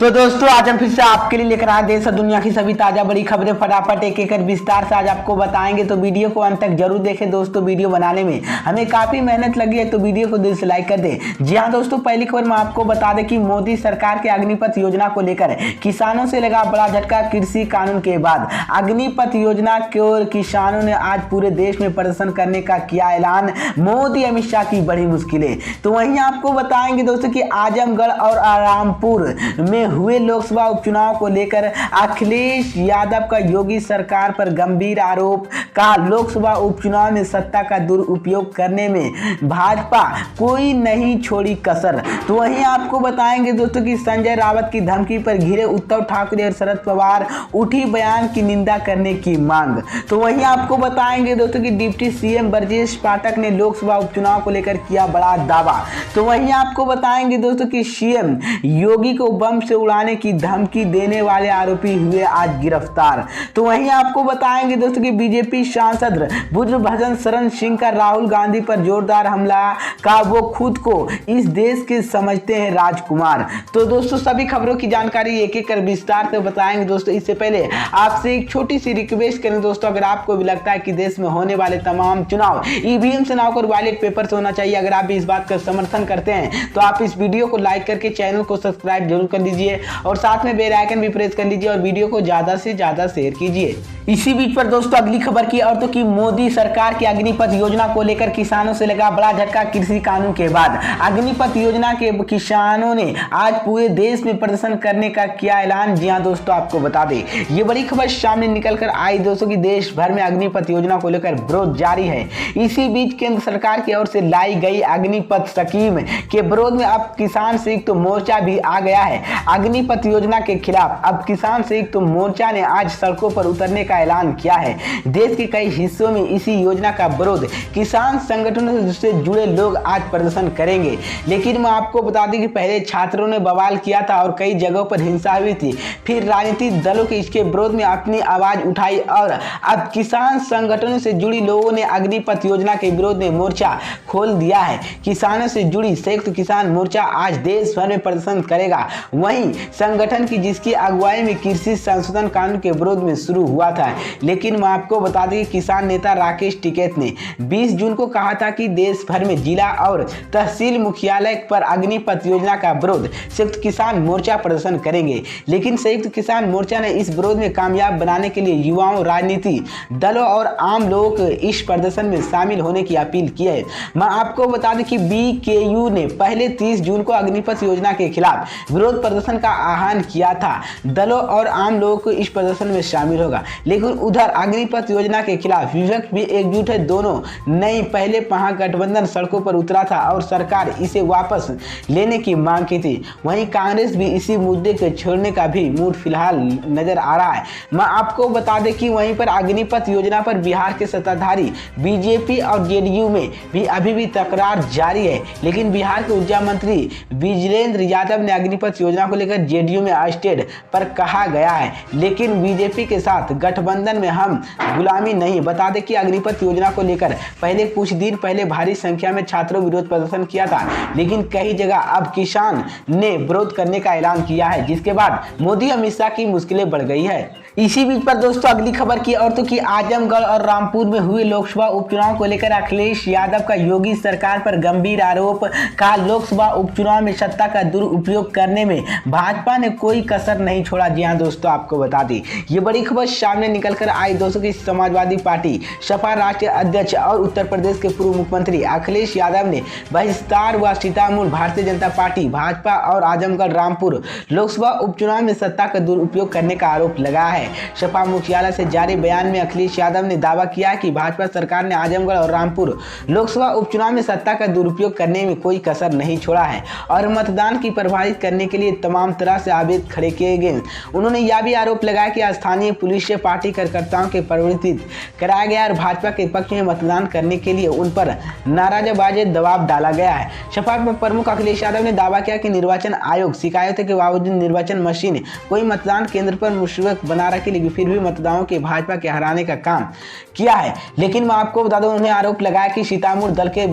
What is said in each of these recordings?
तो दोस्तों आज हम फिर से आपके लिए लेकर आए देश और दुनिया की सभी ताजा बड़ी खबरें फटाफट एक एक विस्तार से आज आपको बताएंगे। तो वीडियो को अंत तक जरूर देखें दोस्तों। वीडियो बनाने में हमें काफी मेहनत लगी है, तो वीडियो को दिल से लाइक कर दें। जी हाँ दोस्तों, पहली खबर में आपको बता दें कि मोदी सरकार के अग्निपथ योजना को लेकर किसानों से लगा बड़ा झटका। कृषि कानून के बाद अग्निपथ योजना को किसानों ने आज पूरे देश में प्रदर्शन करने का किया ऐलान। मोदी अमित शाह की बड़ी मुश्किलें। तो वहीं आपको बताएंगे दोस्तों कि आजमगढ़ और रामपुर में हुए लोकसभा उपचुनाव को लेकर अखिलेश यादव का योगी सरकार पर गंभीर आरोप। कहा लोकसभा उपचुनाव में सत्ता का दुरुपयोग करने में भाजपा कोई नहीं छोड़ी कसर। तो वहीं आपको बताएंगे दोस्तों कि संजय रावत की धमकी पर घिरे उद्धव ठाकरे और शरद पवार, उठी बयान की निंदा करने की मांग। तो वहीं आपको बताएंगे दोस्तों कि डिप्टी सीएम ब्रजेश पाठक ने लोकसभा उपचुनाव को लेकर किया बड़ा दावा। तो वहीं आपको बताएंगे दोस्तों कि सीएम योगी को बम से उड़ाने की धमकी देने वाले आरोपी हुए आज गिरफ्तार। तो वहीं आपको बताएंगे दोस्तों कि बीजेपी सांसद ब्रजभूषण शरण सिंह का राहुल गांधी पर जोरदार हमला। का वो खुद को इस देश के समझते हैं राजकुमार। तो दोस्तों सभी खबरों की जानकारी एक एक कर विस्तार से बताएंगे दोस्तों। इससे पहले आपसे एक छोटी सी रिक्वेस्ट करें दोस्तों, अगर आपको भी लगता है कि देश में होने वाले तमाम चुनाव ईवीएम से ना होकर बैलेट पेपर से होना चाहिए, अगर आप भी इस बात का समर्थन करते हैं तो आप इस वीडियो को लाइक करके चैनल को सब्सक्राइब जरूर कर लीजिए और साथ में बेल आइकन भी प्रेस कर लीजिए और वीडियो को ज्यादा से ज्यादा शेयर कीजिए। इसी बीच पर दोस्तों अगली खबर की और तो कि मोदी सरकार की अग्निपथ योजना को लेकर किसानों से लगा बड़ा झटका। कृषि कानून के बाद अग्निपथ योजना के किसानों ने आज पूरे देश में प्रदर्शन करने का किया ऐलान। जी हां दोस्तों, आपको बता दें ये बड़ी खबर सामने निकल कर आई दोस्तों कि देश भर में अग्निपथ योजना को लेकर विरोध जारी है। इसी बीच केंद्र सरकार की ओर से लाई गई अग्निपथ स्कीम के विरोध में अब किसान संयुक्त मोर्चा भी आ गया है। अग्निपथ योजना के खिलाफ अब किसान संयुक्त मोर्चा ने आज सड़कों पर उतरने का ऐलान किया है। देश के कई हिस्सों में इसी योजना का विरोध किसान संगठनों से जुड़े लोग आज प्रदर्शन करेंगे। लेकिन मैं आपको बता दें कि पहले छात्रों ने बवाल किया था और कई जगहों पर हिंसा हुई थी, फिर राजनीतिक दलों के इसके विरोध में अपनी आवाज उठाई और अब किसान संगठनों से जुड़ी लोगों ने अग्निपथ योजना के विरोध में मोर्चा खोल दिया है। किसानों से जुड़ी संयुक्त किसान मोर्चा आज देश भर में प्रदर्शन करेगा। वहीं संगठन की जिसकी अगुवाई में कृषि संशोधन कानून के विरोध में शुरू हुआ था, लेकिन मैं आपको बता दें कि किसान नेता राकेश टिकैत ने 20 जून को कहा था कि देश भर में जिला और तहसील मुख्यालय पर अग्निपथ योजना का विरोध संयुक्त किसान मोर्चा प्रदर्शन करेंगे। लेकिन संयुक्त किसान मोर्चा ने इस विरोध में कामयाब बनाने के लिए युवाओं, राजनीति दलों और आम लोगों को इस प्रदर्शन में शामिल होने की अपील की है। मैं आपको बता दें कि बीकेयू ने पहले 30 जून को अग्निपथ योजना के खिलाफ विरोध प्रदर्शन का आह्वान किया था। दलों और आम लोगों को इस प्रदर्शन में शामिल होगा। लेकिन उधर अग्निपथ योजना के खिलाफ विपक्ष भी एकजुट है। दोनों नहीं पहले महागठबंधन सड़कों पर उतरा था और सरकार इसे वापस लेने की मांग की थी। वहीं कांग्रेस भी इसी मुद्दे को छोड़ने का भी मूड फिलहाल नजर आ रहा है। मैं आपको बता दें कि वहीं पर अग्निपथ योजना पर बिहार के सत्ताधारी बीजेपी और जेडीयू में भी अभी भी तकरार जारी है। लेकिन बिहार के ऊर्जा मंत्री विजेंद्र यादव ने अग्निपथ योजना को लेकर जेडीयू में स्टेड पर कहा गया है, लेकिन बीजेपी के साथ गठबंधन में हम गुलामी नहीं। बता दें कि अग्निपथ योजना को लेकर पहले कुछ दिन पहले भारी संख्या में छात्रों विरोध प्रदर्शन किया था, लेकिन कई जगह अब किसान ने विरोध करने का ऐलान किया है, जिसके बाद मोदी अमित शाह की मुश्किलें बढ़ गई है। इसी बीच पर दोस्तों अगली खबर की और तो कि आजमगढ़ और रामपुर में हुए लोकसभा उपचुनाव को लेकर अखिलेश यादव का योगी सरकार पर गंभीर आरोप। कहा लोकसभा उपचुनाव में सत्ता का दुरुपयोग करने में भाजपा ने कोई कसर नहीं छोड़ा। जी हां दोस्तों, आपको बता दी ये बड़ी खबर सामने निकल कर आई दोस्तों की समाजवादी पार्टी सपा राष्ट्रीय अध्यक्ष और उत्तर प्रदेश के पूर्व मुख्यमंत्री अखिलेश यादव ने बहिष्कार व सीतामूल भारतीय जनता पार्टी भाजपा और आजमगढ़ रामपुर लोकसभा उपचुनाव में सत्ता का दुरुपयोग करने का आरोप लगाया है। सपा मुख्यालय से जारी बयान में अखिलेश यादव ने दावा किया कि भाजपा सरकार ने आजमगढ़ और रामपुर लोकसभा उपचुनाव में सत्ता का दुरुपयोग करने में कोई कसर नहीं छोड़ा है और मतदान की प्रभावित करने के लिए तमाम तरह से आवेदन खड़े किए गए। उन्होंने यह भी आरोप लगाया कि स्थानीय पुलिस से पार्टी कार्यकर्ताओं के प्रवर्तित कराया गया और भाजपा के पक्ष में मतदान करने के लिए उन पर नाराजबाजी दबाव डाला गया है। सपा प्रमुख अखिलेश यादव ने दावा किया कि निर्वाचन आयोग शिकायतों के बावजूद निर्वाचन मशीन कोई मतदान केंद्र पर मुश्किल बना रखी, लेकिन फिर भी मतदाताओं के भाजपा के हराने का काम किया है। लेकिन मैं आपको बता दूं, उन्हें आरोप लगाया कि सीतामढ़ी दल के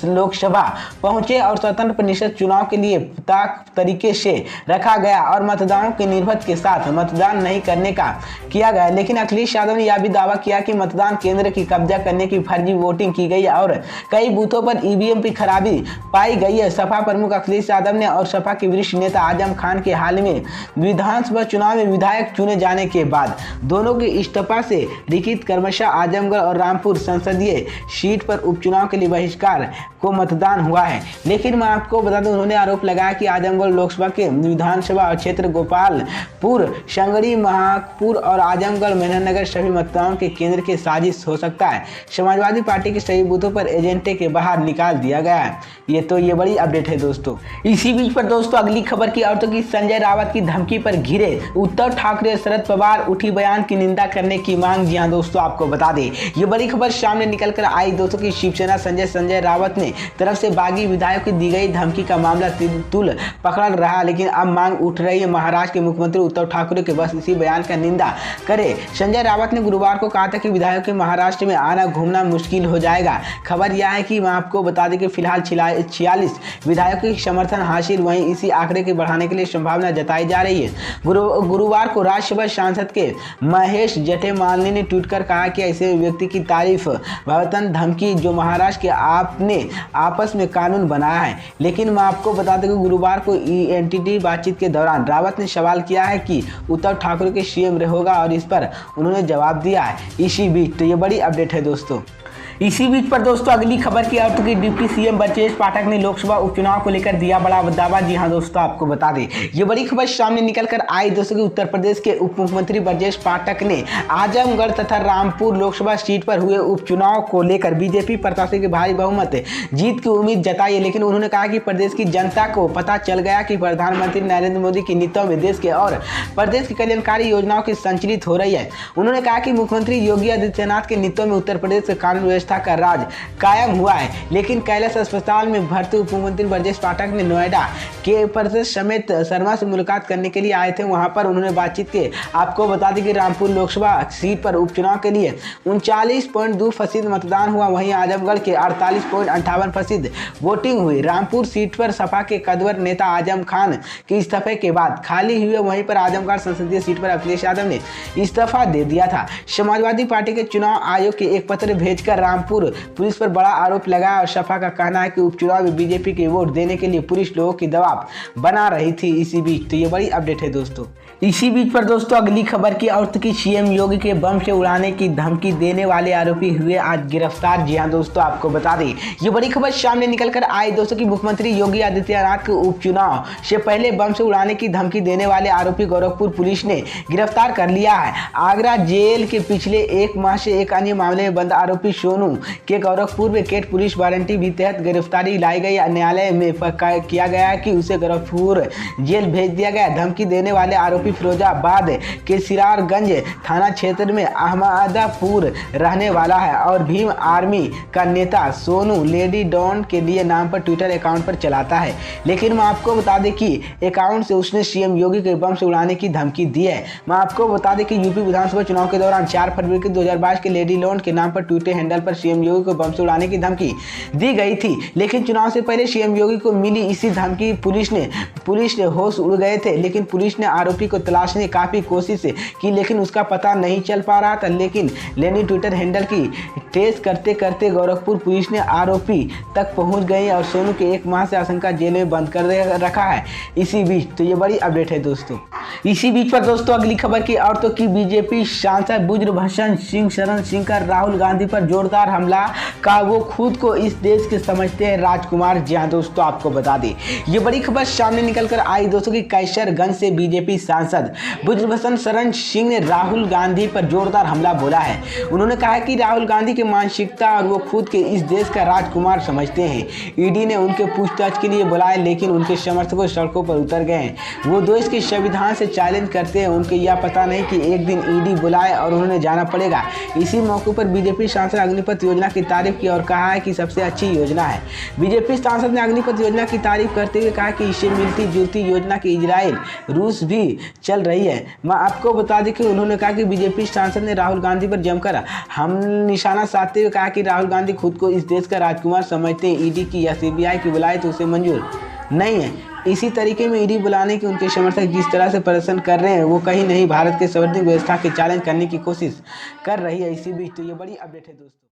लोकसभा पहुंचे और स्वतंत्र परिषद चुनाव के लिए तरीके से रखा गया और मतदाताओं के निर्बंध के साथ मतदान नहीं करने का किया गया। लेकिन अखिलेश यादव ने यह भी दावा किया कि मतदान केंद्र की कब्जा करने की फर्जी वोटिंग की गई और कई बूथों पर ईवीएम की खराबी पाई गई है। सपा प्रमुख अखिलेश यादव ने और सपा के वरिष्ठ नेता आजम खान के हाल में विधानसभा चुनाव में विधायक चुने जाने के बाद दोनों के इस्तीफा से लिखित क्रमशः आजमगढ़ और रामपुर संसदीय सीट पर उपचुनाव के लिए बहिष्कार को मतदान हुआ है। लेकिन मैं आपको बता दूं, उन्होंने आरोप लगाया कि आजमगढ़ लोकसभा के विधानसभा क्षेत्र गोपालपुर, शंगड़ी, महापुर और आजमगढ़ मेहनगर सभी मतदान के केंद्र के साजिश हो सकता है। समाजवादी पार्टी के सभी बूथों पर एजेंटे के बाहर निकाल दिया गया है। ये बड़ी अपडेट है दोस्तों। इसी बीच पर दोस्तों अगली खबर की औरतों की संजय रावत की धमकी पर घिरे उद्धव ठाकरे, शरद पवार उठी बयान की निंदा करने की मांग। जी हां दोस्तों, आपको बता दें ये बड़ी खबर सामने निकल कर आई दोस्तों की शिवसेना संजय रावत ने तरफ से बागी विधायक की दी गई धमकी का मामला तुल पकड़ रहा। लेकिन अब मांग उठ रही है महाराष्ट्र के मुख्यमंत्री उद्धव ठाकरे के बस इसी बयान का निंदा करे। संजय रावत ने गुरुवार को कहा था कि विधायकों के महाराष्ट्र में आना घूमना मुश्किल हो जाएगा। खबर यह है कि मैं आपको बता दें कि फिलहाल 46 विधायकों की समर्थन हासिल, वहीं इसी आंकड़े के बढ़ाने के लिए संभावना जताई जा रही है। गुरुवार को राज्यसभा सांसद के महेश जेठमलानी ने ट्वीट कर कहा कि ऐसे व्यक्ति की तारीफ भवतन धमकी जो महाराष्ट्र के आपने आपस में कानून बनाया है। लेकिन मैं आपको बता दें कि गुरुवार को एनटीटी बातचीत के दौरान रावत ने सवाल किया है कि उद्धव ठाकरे के सीएम होगा और इस पर उन्होंने जवाब दिया है। इसी बीच तो ये बड़ी अपडेट है दोस्तों। इसी बीच पर दोस्तों अगली खबर की औरतों की डिप्टी सीएम ब्रजेश पाठक ने लोकसभा उपचुनाव को लेकर दिया बड़ा दावा। जी हां दोस्तों, आपको बता दें ये बड़ी खबर सामने निकल कर आई दोस्तों कि उत्तर प्रदेश के उप मुख्यमंत्री ब्रजेश पाठक ने आजमगढ़ तथा रामपुर लोकसभा सीट पर हुए उपचुनाव को लेकर बीजेपी प्रत्याशी के भारी बहुमत जीत की उम्मीद जताई है। लेकिन उन्होंने कहा कि प्रदेश की जनता को पता चल गया कि प्रधानमंत्री नरेंद्र मोदी की नीतियों में देश के और प्रदेश की कल्याणकारी योजनाओं की संचालित हो रही है। उन्होंने कहा कि मुख्यमंत्री योगी आदित्यनाथ के नीतियों में उत्तर प्रदेश के कानून व्यवस्था का राज कायम हुआ है। लेकिन कैलाश अस्पताल में भर्ती उप मुख्यमंत्री ब्रजेश पाठक ने नोएडा के प्रदेश समेत शर्मा से मुलाकात करने के लिए आए थे। वहां पर उन्होंने बातचीत के आपको बता दें कि रामपुर लोकसभा सीट पर उपचुनाव के लिए 39.2% मतदान हुआ, वहीं आजमगढ़ के 48.58% वोटिंग हुई। रामपुर सीट पर सपा के कद्वर नेता आजम खान के इस्तीफे के बाद खाली हुए, वहीं पर आजमगढ़ संसदीय सीट पर अखिलेश यादव ने इस्तीफा दे दिया था। समाजवादी पार्टी के चुनाव आयोग के एक पत्र भेजकर रामपुर पुलिस पर बड़ा आरोप लगाया और सपा का कहना है कि उपचुनाव में बीजेपी के वोट देने के लिए पुलिस लोगों की दबाव बना रही थी। इसी बीच तो ये बड़ी अपडेट है दोस्तों। इसी बीच पर दोस्तों अगली खबर की औरत की सीएम योगी के बम से उड़ाने की धमकी देने वाले आरोपी हुए आज गिरफ्तार। जी हां दोस्तों, आपको बता दें ये बड़ी खबर सामने निकल कर आई दोस्तों की मुख्यमंत्री योगी आदित्यनाथ के उपचुनाव से पहले बम से उड़ाने की धमकी देने वाले आरोपी गोरखपुर पुलिस ने गिरफ्तार कर लिया है। आगरा जेल के पिछले एक माह से एक अन्य मामले में बंद आरोपी सोनू के गोरखपुर में केट पुलिस वारंटी भी तहत गिरफ्तारी लाई गई। न्यायालय में किया गया कि उसे गोरखपुर जेल भेज दिया गया। धमकी देने वाले आरोपी फिरोजाबाद के सिरारगंज थाना क्षेत्र में अहमदापुर रहने वाला है और भीम आर्मी का नेता सोनू लेडी डॉन के लिए नाम पर ट्विटर अकाउंट पर चलाता है। लेकिन मैं आपको बता दें कि अकाउंट से उसने सीएम योगी के बम से उड़ाने की धमकी दी है। मैं आपको बता दें कि यूपी विधानसभा चुनाव के दौरान 4 फरवरी 2022 के लेडी डॉन के नाम पर ट्विटर हैंडल पर सीएम योगी को बम से उड़ाने की धमकी दी गई थी। लेकिन चुनाव से पहले सीएम योगी को मिली इसी धमकी पुलिस ने होश उड़ गए थे। लेकिन पुलिस ने आरोपी को तलाशने की काफी कोशिश की, लेकिन उसका पता नहीं चल पा रहा था। लेकिन लेनी ट्विटर हैंडल की ट्रेस करते करते गोरखपुर पुलिस ने आरोपी तक पहुंच गई और सोनू के 1 माह से आशंका जेल में बंद कर रखा है। इसी बीच तो ये बड़ी अपडेट है दोस्तों। इसी बीच पर दोस्तों अगली खबर की औरतों की बीजेपी सांसद ब्रजभूषण सिंह शरण सिंह का राहुल गांधी पर जोरदार हमला का वो खुद को इस देश के समझते हैं राजकुमार। जी हां दोस्तों, आपको बता दें ये बड़ी खबर सामने निकल कर आई दोस्तों की कैसरगंज से बीजेपी सांसद ब्रजभूषण शरण सिंह ने राहुल गांधी पर जोरदार हमला बोला है। उन्होंने कहा कि राहुल गांधी की मानसिकता और वो खुद के इस देश का राजकुमार समझते हैं। ईडी ने उनके पूछताछ के लिए बुलाया, लेकिन उनके समर्थकों सड़कों पर उतर गए हैं। वो देश के संविधान से चैलेंज करते हैं। उनके यह पता नहीं कि एक दिन ईडी बुलाए और उन्होंने जाना पड़ेगा। इसी मौके पर बीजेपी सांसद अग्निपथ योजना की तारीफ की और कहा है कि सबसे अच्छी योजना है। बीजेपी सांसद ने अग्निपथ योजना की तारीफ करते हुए कहा कि इससे मिलती जुलती योजना की इजराइल रूस भी चल रही है। मैं आपको बता दें कि उन्होंने कहा कि बीजेपी सांसद ने राहुल गांधी पर जमकर हम निशाना साधते हुए कहा कि राहुल गांधी खुद को इस देश का राजकुमार समझते हैं। ईडी की या सीबीआई की बुलाए तो उसे मंजूर नहीं है। इसी तरीके में ईडी बुलाने के उनके समर्थक जिस तरह से प्रदर्शन कर रहे हैं वो कहीं नहीं भारत के संवैधानिक व्यवस्था के चैलेंज करने की कोशिश कर रही है इसी बीच। तो ये बड़ी अपडेट है दोस्तों।